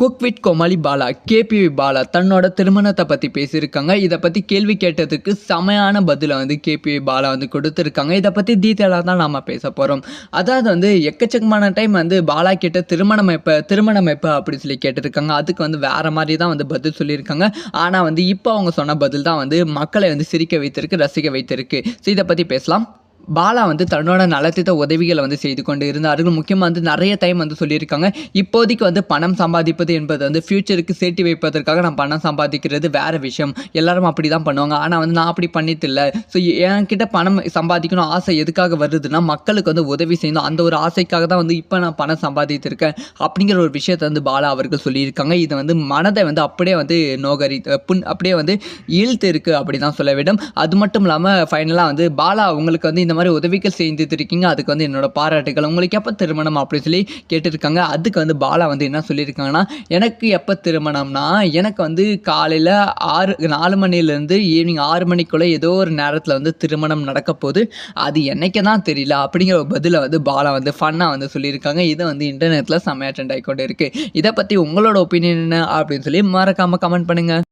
Cook with Comali Bala KPY Bala தன்னோட திருமணத்தை பற்றி பேசியிருக்காங்க. இதை பற்றி கேள்வி கேட்டதுக்கு செமையான பதிலை வந்து கேபிவி பாலா வந்து கொடுத்துருக்காங்க. இதை பற்றி டீட்டெயிலாக தான் நாம் பேச போகிறோம். அதாவது வந்து எக்கச்சக்கமான டைம் வந்து பாலா கிட்ட திருமணம் எப்போ அப்படின்னு சொல்லி கேட்டிருக்காங்க. அதுக்கு வந்து வேறு மாதிரி தான் வந்து பதில் சொல்லியிருக்காங்க. ஆனால் வந்து இப்போ அவங்க சொன்ன பதில் தான் வந்து மக்களை வந்து சிரிக்க வைத்திருக்கு, ரசிக்க வைத்திருக்கு. ஸோ இதை பற்றி பேசலாம். பாலா வந்து தன்னோட நலத்திட்ட உதவிகளை வந்து செய்து கொண்டு இருந்தார்கள். முக்கியமாக வந்து நிறைய டைம் வந்து சொல்லியிருக்காங்க, இப்போதைக்கு வந்து பணம் சம்பாதிப்பது என்பது வந்து ஃப்யூச்சருக்கு சேர்த்து வைப்பதற்காக நான் பணம் சம்பாதிக்கிறது வேறு விஷயம். எல்லாரும் அப்படி தான் பண்ணுவாங்க. ஆனால் வந்து நான் அப்படி பண்ணிட்டில்லை. ஸோ என்கிட்ட பணம் சம்பாதிக்கணும் ஆசை எதுக்காக வருதுன்னா, மக்களுக்கு வந்து உதவி செய்யணும். அந்த ஒரு ஆசைக்காக தான் வந்து இப்போ நான் பணம் சம்பாதித்திருக்கேன் அப்படிங்கிற ஒரு விஷயத்தை வந்து பாலா அவர்கள் சொல்லியிருக்காங்க. இது வந்து மனதை வந்து அப்படியே வந்து அப்படியே வந்து ஈழ்த்து இருக்குது அப்படி தான் சொல்ல வேண்டும். அது மட்டும் இல்லாமல் ஃபைனலாக வந்து பாலா உங்களுக்கு வந்து இந்த மாதிரி உதவிகள் செஞ்சுருக்கீங்க, அதுக்கு வந்து என்னோட பாராட்டுகள். உங்களுக்கு எப்போ திருமணம் அப்படின்னு சொல்லி கேட்டிருக்காங்க. அதுக்கு வந்து பாலா வந்து என்ன சொல்லியிருக்காங்கன்னா, எனக்கு எப்போ திருமணம்னா எனக்கு வந்து காலையில் 4 மணிலேருந்து ஈவினிங் 6 மணிக்குள்ளே ஏதோ ஒரு நேரத்தில் வந்து திருமணம் நடக்க போகுது, அது என்னைக்கு தான் தெரியல அப்படிங்கிற ஒரு பதிலை வந்து பாலா வந்து ஃபன்னாக வந்து சொல்லியிருக்காங்க. இதை வந்து இன்டர்நெட்டில் செம்மையாக ட்ரெண்ட் ஆகிக்கொண்டு இருக்குது. இதை பற்றி உங்களோட ஒப்பீனியன் என்ன அப்படின்னு சொல்லி மறக்காமல் கமெண்ட் பண்ணுங்கள்.